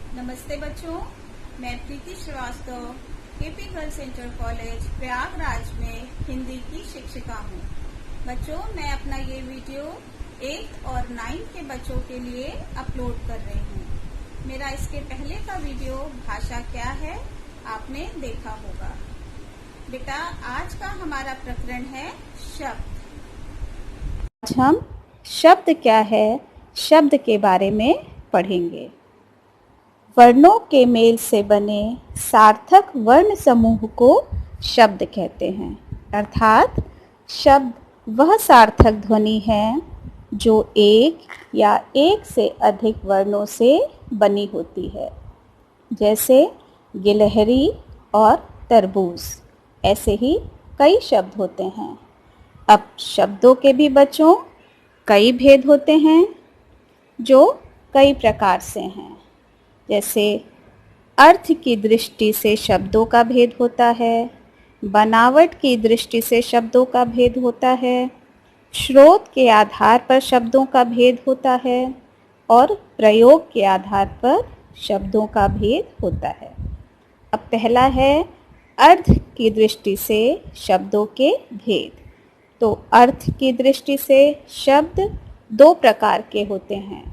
नमस्ते बच्चों, मैं Preeti Shrivastava KP girls inter college Prayagraj में हिंदी की शिक्षिका हूँ। बच्चों, मैं अपना ये वीडियो 8th और 9th के बच्चों के लिए अपलोड कर रही हूँ। मेरा इसके पहले का वीडियो भाषा क्या है आपने देखा होगा। बेटा, आज का हमारा प्रकरण है शब्द। आज हम शब्द क्या है, शब्द के बारे में पढ़ेंगे। वर्णों के मेल से बने सार्थक वर्ण समूह को शब्द कहते हैं। अर्थात शब्द वह सार्थक ध्वनि है जो एक या एक से अधिक वर्णों से बनी होती है, जैसे गिलहरी और तरबूज। ऐसे ही कई शब्द होते हैं। अब शब्दों के भी बच्चों कई भेद होते हैं जो कई प्रकार से हैं। जैसे अर्थ की दृष्टि से शब्दों का भेद होता है, बनावट की दृष्टि से शब्दों का भेद होता है, स्रोत के आधार पर शब्दों का भेद होता है और प्रयोग के आधार पर शब्दों का भेद होता है। अब पहला है अर्थ की दृष्टि से शब्दों के भेद। तो अर्थ की दृष्टि से शब्द दो प्रकार के होते हैं,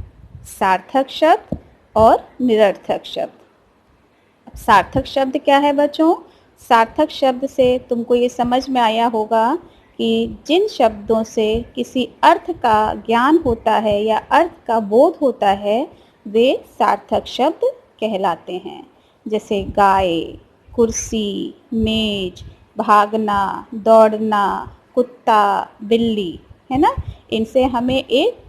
सार्थक शब्द और निरर्थक शब्द। सार्थक शब्द क्या है बच्चों? सार्थक शब्द से तुमको ये समझ में आया होगा कि जिन शब्दों से किसी अर्थ का ज्ञान होता है या अर्थ का बोध होता है वे सार्थक शब्द कहलाते हैं। जैसे गाय, कुर्सी, मेज, भागना, दौड़ना, कुत्ता, बिल्ली, है ना। इनसे हमें एक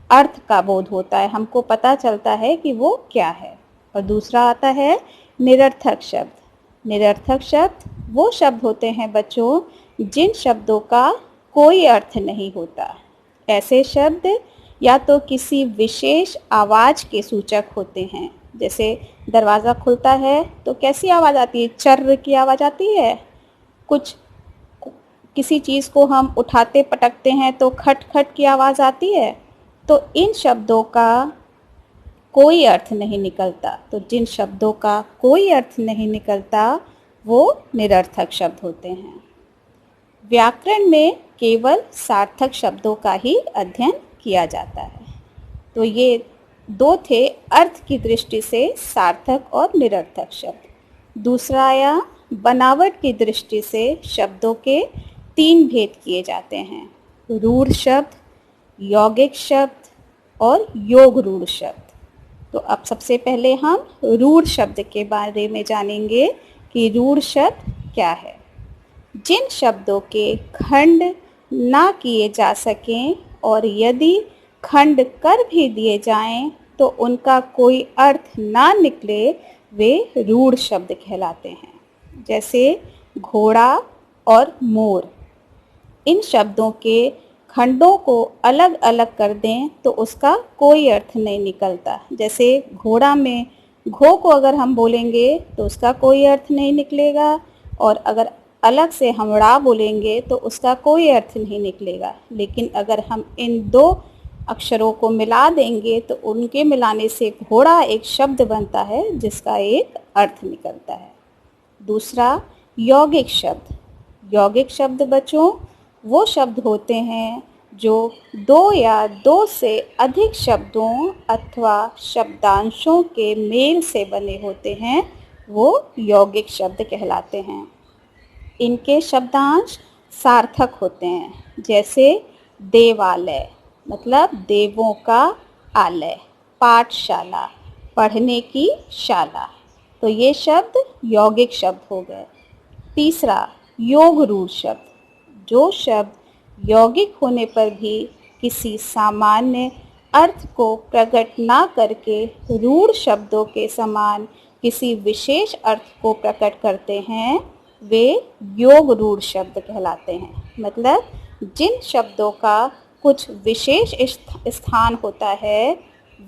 अर्थ का बोध होता है, हमको पता चलता है कि वो क्या है। और दूसरा आता है निरर्थक शब्द। निरर्थक शब्द वो शब्द होते हैं बच्चों जिन शब्दों का कोई अर्थ नहीं होता। ऐसे शब्द या तो किसी विशेष आवाज़ के सूचक होते हैं। जैसे दरवाज़ा खुलता है तो कैसी आवाज़ आती है? चर्र की आवाज़ आती है। किसी चीज़ को हम उठाते पटकते हैं तो खट खट की आवाज़ आती है। तो इन शब्दों का कोई अर्थ नहीं निकलता। तो जिन शब्दों का कोई अर्थ नहीं निकलता वो निरर्थक शब्द होते हैं। व्याकरण में केवल सार्थक शब्दों का ही अध्ययन किया जाता है। तो ये दो थे अर्थ की दृष्टि से सार्थक और निरर्थक शब्द। दूसरा आया बनावट की दृष्टि से शब्दों के 3 भेद किए जाते हैं, रूढ़ शब्द, यौगिक शब्द और योग रूढ़ शब्द। तो अब सबसे पहले हम रूढ़ शब्द के बारे में जानेंगे कि रूढ़ शब्द क्या है। जिन शब्दों के खंड ना किए जा सकें और यदि खंड कर भी दिए जाएं तो उनका कोई अर्थ ना निकले वे रूढ़ शब्द कहलाते हैं। जैसे घोड़ा और मोर। इन शब्दों के खंडों को अलग अलग कर दें तो उसका कोई अर्थ नहीं निकलता। जैसे घोड़ा में घो को अगर हम बोलेंगे तो उसका कोई अर्थ नहीं निकलेगा, और अगर अलग से हम ड़ा बोलेंगे तो उसका कोई अर्थ नहीं निकलेगा। लेकिन अगर हम इन 2 अक्षरों को मिला देंगे तो उनके मिलाने से घोड़ा एक शब्द बनता है जिसका एक अर्थ निकलता है। दूसरा यौगिक शब्द। यौगिक शब्द बच्चों वो शब्द होते हैं जो 2 या 2 से अधिक शब्दों अथवा शब्दांशों के मेल से बने होते हैं, वो यौगिक शब्द कहलाते हैं। इनके शब्दांश सार्थक होते हैं। जैसे देवालय मतलब देवों का आलय, पाठशाला पढ़ने की शाला। तो ये शब्द यौगिक शब्द हो गए। तीसरा योग रूढ़ शब्द। जो शब्द यौगिक होने पर भी किसी सामान्य अर्थ को प्रकट ना करके रूढ़ शब्दों के समान किसी विशेष अर्थ को प्रकट करते हैं वे योग रूढ़ शब्द कहलाते हैं। मतलब जिन शब्दों का कुछ विशेष स्थान होता है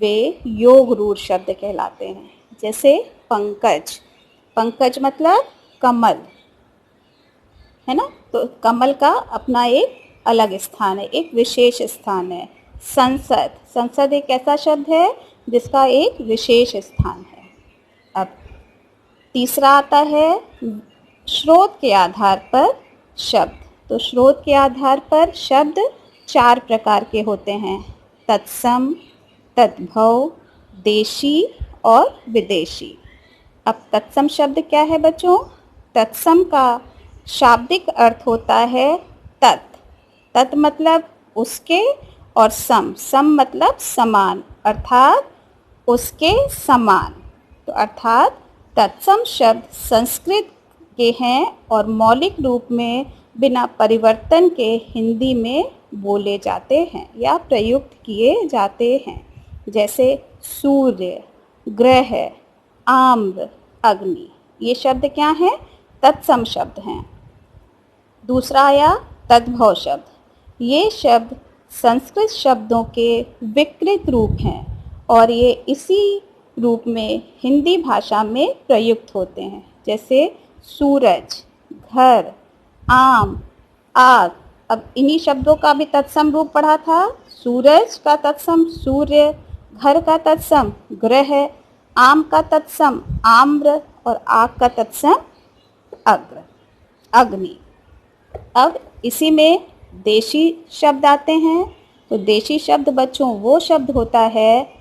वे योग रूढ़ शब्द कहलाते हैं। जैसे पंकज। पंकज मतलब कमल, है ना। तो कमल का अपना एक अलग स्थान है, एक विशेष स्थान है। संसद। संसद एक ऐसा शब्द है जिसका एक विशेष स्थान है। अब तीसरा आता है स्रोत के आधार पर शब्द। तो स्रोत के आधार पर शब्द 4 प्रकार के होते हैं, तत्सम, तद्भव, देशी और विदेशी। अब तत्सम शब्द क्या है बच्चों? तत्सम का शाब्दिक अर्थ होता है तत्। तत् मतलब उसके, और सम, सम मतलब समान, अर्थात उसके समान। तो अर्थात तत्सम शब्द संस्कृत के हैं और मौलिक रूप में बिना परिवर्तन के हिंदी में बोले जाते हैं या प्रयुक्त किए जाते हैं। जैसे सूर्य, ग्रह, आम्र, अग्नि, ये शब्द क्या हैं? तत्सम शब्द हैं। दूसरा आया तद्भव शब्द। ये शब्द संस्कृत शब्दों के विकृत रूप हैं और ये इसी रूप में हिंदी भाषा में प्रयुक्त होते हैं। जैसे सूरज, घर, आम, आग। अब इन्हीं शब्दों का भी तत्सम रूप पढ़ा था। सूरज का तत्सम सूर्य, घर का तत्सम ग्रह, आम का तत्सम आम्र और आग का तत्सम अग्नि। अब इसी में देशी शब्द आते हैं। तो देशी शब्द बच्चों वो शब्द होता है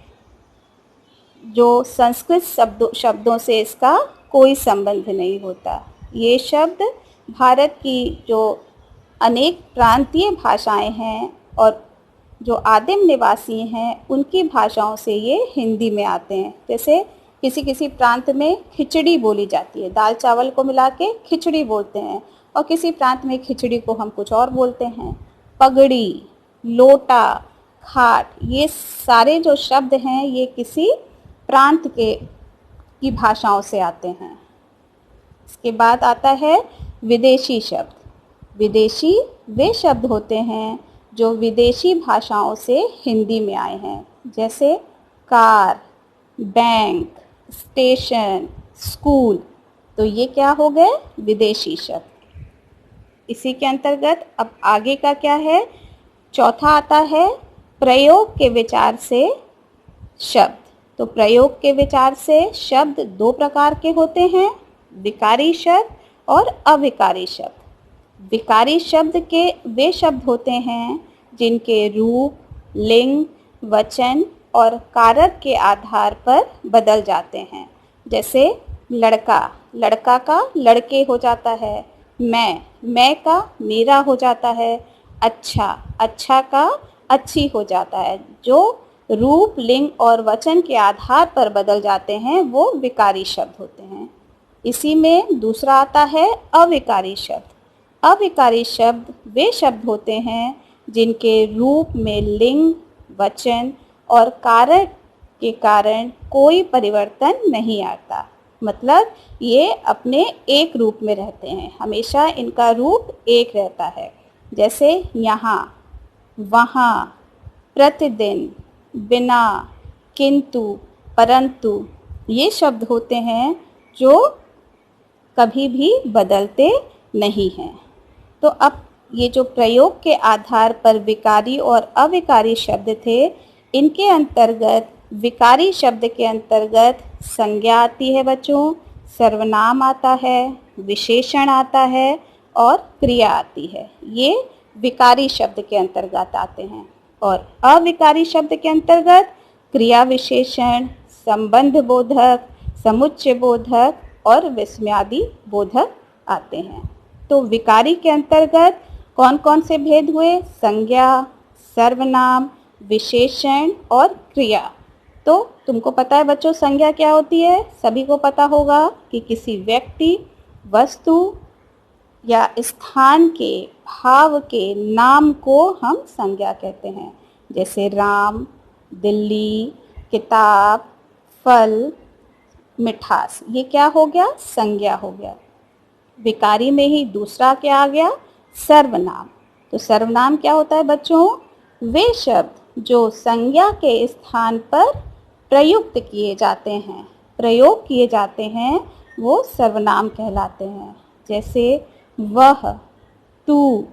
जो संस्कृत शब्दों से इसका कोई संबंध नहीं होता। ये शब्द भारत की जो अनेक प्रांतीय भाषाएं हैं और जो आदिम निवासी हैं उनकी भाषाओं से ये हिंदी में आते हैं। जैसे किसी किसी प्रांत में खिचड़ी बोली जाती है, दाल चावल को मिला के खिचड़ी बोलते हैं, और किसी प्रांत में खिचड़ी को हम कुछ और बोलते हैं। पगड़ी, लोटा, खाट, ये सारे जो शब्द हैं ये किसी प्रांत की भाषाओं से आते हैं। इसके बाद आता है विदेशी शब्द। विदेशी वे शब्द होते हैं जो विदेशी भाषाओं से हिंदी में आए हैं। जैसे कार, बैंक, स्टेशन, स्कूल। तो ये क्या हो गए? विदेशी शब्द। इसी के अंतर्गत अब आगे का क्या है? चौथा आता है प्रयोग के विचार से शब्द। तो प्रयोग के विचार से शब्द 2 प्रकार के होते हैं, विकारी शब्द और अविकारी शब्द। विकारी शब्द के वे शब्द होते हैं जिनके रूप, लिंग, वचन और कारक के आधार पर बदल जाते हैं। जैसे लड़का, लड़का का लड़के हो जाता है। मैं का मेरा हो जाता है। अच्छा, अच्छा का अच्छी हो जाता है। जो रूप, लिंग और वचन के आधार पर बदल जाते हैं वो विकारी शब्द होते हैं। इसी में दूसरा आता है अविकारी शब्द। अविकारी शब्द वे शब्द होते हैं जिनके रूप में लिंग, वचन और कारक के कारण कोई परिवर्तन नहीं आता। मतलब ये अपने एक रूप में रहते हैं, हमेशा इनका रूप एक रहता है। जैसे यहाँ, वहाँ, प्रतिदिन, बिना, किंतु, परंतु, ये शब्द होते हैं जो कभी भी बदलते नहीं हैं। तो अब ये जो प्रयोग के आधार पर विकारी और अविकारी शब्द थे, इनके अंतर्गत विकारी शब्द के अंतर्गत संज्ञा आती है बच्चों, सर्वनाम आता है, विशेषण आता है और क्रिया आती है। ये विकारी शब्द के अंतर्गत आते हैं। और अविकारी शब्द के अंतर्गत क्रिया विशेषण, संबंध बोधक, समुच्चय बोधक और विस्मयादि बोधक आते हैं। तो विकारी के अंतर्गत कौन कौन से भेद हुए? संज्ञा, सर्वनाम, विशेषण और क्रिया। तो तुमको पता है बच्चों संज्ञा क्या होती है? सभी को पता होगा कि किसी व्यक्ति, वस्तु या स्थान के भाव के नाम को हम संज्ञा कहते हैं। जैसे राम, दिल्ली, किताब, फल, मिठास, ये क्या हो गया? संज्ञा हो गया। विकारी में ही दूसरा क्या आ गया? सर्वनाम। तो सर्वनाम क्या होता है बच्चों? वे शब्द जो संज्ञा के स्थान पर प्रयुक्त किए जाते हैं, प्रयोग किए जाते हैं, वो सर्वनाम कहलाते हैं। जैसे वह, तू,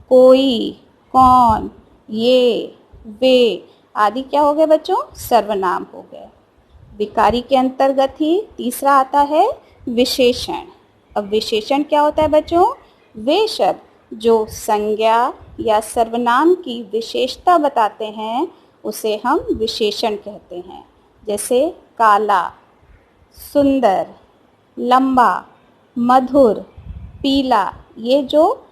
कोई, कौन, ये, वे आदि क्या हो गए बच्चों? सर्वनाम हो गए। विकारी के अंतर्गत ही तीसरा आता है विशेषण। अब विशेषण क्या होता है बच्चों? वे शब्द जो संज्ञा या सर्वनाम की विशेषता बताते हैं उसे हम विशेषण कहते हैं। जैसे काला, सुंदर, लंबा, मधुर, पीला, ये जो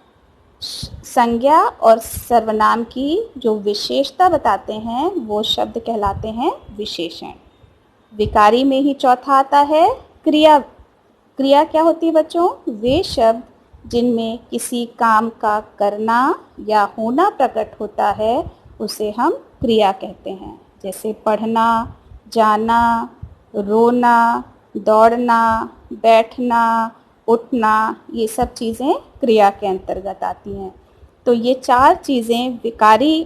संज्ञा और सर्वनाम की जो विशेषता बताते हैं वो शब्द कहलाते हैं विशेषण। विकारी में ही चौथा आता है क्रिया। क्रिया क्या होती है बच्चों? वे शब्द जिनमें किसी काम का करना या होना प्रकट होता है उसे हम क्रिया कहते हैं। जैसे पढ़ना, जाना, रोना, दौड़ना, बैठना, उठना, ये सब चीज़ें क्रिया के अंतर्गत आती हैं। तो ये चार चीज़ें विकारी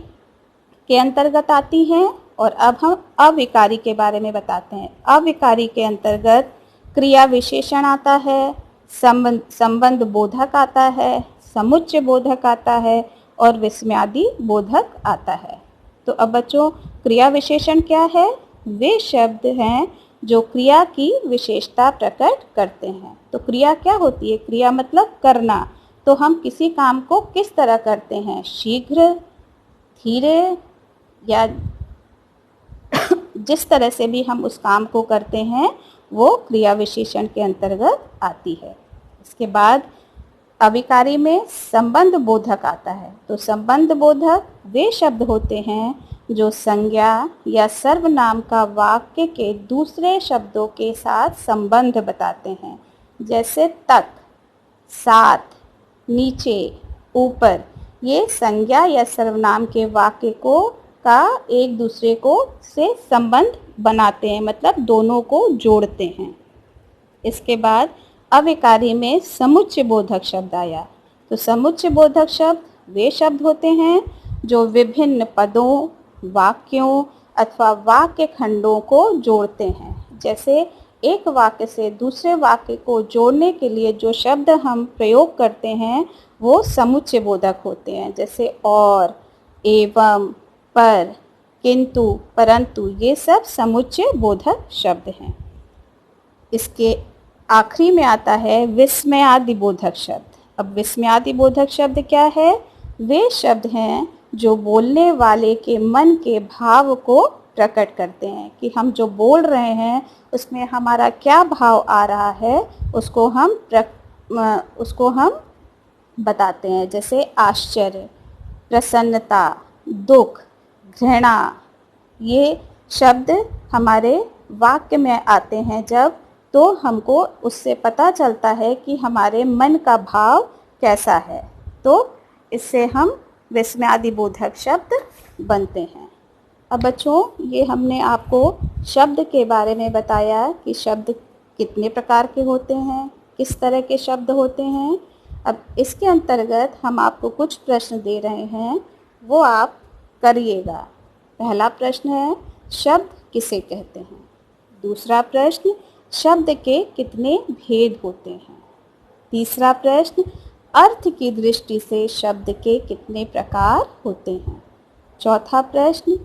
के अंतर्गत आती हैं। और अब हम अविकारी के बारे में बताते हैं। अविकारी के अंतर्गत क्रिया विशेषण आता है, संबंध बोधक आता है, समुच्चय बोधक आता है और विस्मयादि बोधक आता है। तो अब बच्चों, क्रिया विशेषण क्या है? वे शब्द हैं जो क्रिया की विशेषता प्रकट करते हैं। तो क्रिया क्या होती है? क्रिया मतलब करना। तो हम किसी काम को किस तरह करते हैं? शीघ्र, धीरे, या जिस तरह से भी हम उस काम को करते हैं वो क्रिया विशेषण के अंतर्गत आती है। इसके बाद अविकारी में संबंध बोधक आता है। तो संबंध बोधक वे शब्द होते हैं जो संज्ञा या सर्वनाम का वाक्य के दूसरे शब्दों के साथ संबंध बताते हैं। जैसे तक, साथ, नीचे, ऊपर, ये संज्ञा या सर्वनाम के वाक्य को का एक दूसरे को से संबंध बनाते हैं, मतलब दोनों को जोड़ते हैं। इसके बाद अविकारी में समुच्चय बोधक शब्द आया। तो समुच्चय बोधक शब्द वे शब्द होते हैं जो विभिन्न पदों, वाक्यों अथवा वाक्य खंडों को जोड़ते हैं। जैसे एक वाक्य से दूसरे वाक्य को जोड़ने के लिए जो शब्द हम प्रयोग करते हैं वो समुच्चय बोधक होते हैं। जैसे और, एवं, पर, किंतु, परंतु, ये सब समुच्चय बोधक शब्द हैं। इसके आखिरी में आता है विस्मयादि बोधक शब्द। अब विस्मयादि बोधक शब्द क्या है? वे शब्द हैं जो बोलने वाले के मन के भाव को प्रकट करते हैं कि हम जो बोल रहे हैं उसमें हमारा क्या भाव आ रहा है उसको हम बताते हैं। जैसे आश्चर्य, प्रसन्नता, दुख, घृणा, ये शब्द हमारे वाक्य में आते हैं जब, तो हमको उससे पता चलता है कि हमारे मन का भाव कैसा है। तो इससे हम विस्मयादि बोधक शब्द बनते हैं। अब बच्चों, ये हमने आपको शब्द के बारे में बताया कि शब्द कितने प्रकार के होते हैं, किस तरह के शब्द होते हैं। अब इसके अंतर्गत हम आपको कुछ प्रश्न दे रहे हैं, वो आप करिएगा। पहला प्रश्न है, शब्द किसे कहते हैं? दूसरा प्रश्न, शब्द के कितने भेद होते हैं? तीसरा प्रश्न, अर्थ की दृष्टि से शब्द के कितने प्रकार होते हैं? चौथा प्रश्न,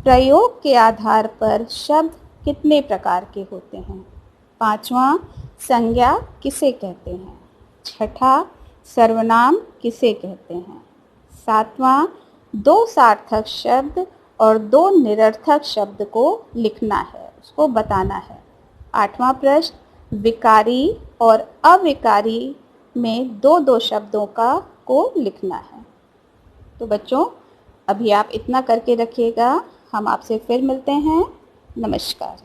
प्रयोग के आधार पर शब्द कितने प्रकार के होते हैं? पांचवा, संज्ञा किसे कहते हैं? छठा, सर्वनाम किसे कहते हैं? सातवां, दो सार्थक शब्द और दो निरर्थक शब्द को लिखना है, उसको बताना है। आठवां प्रश्न, विकारी और अविकारी में दो दो शब्दों को लिखना है। तो बच्चों, अभी आप इतना करके रखिएगा, हम आपसे फिर मिलते हैं। नमस्कार।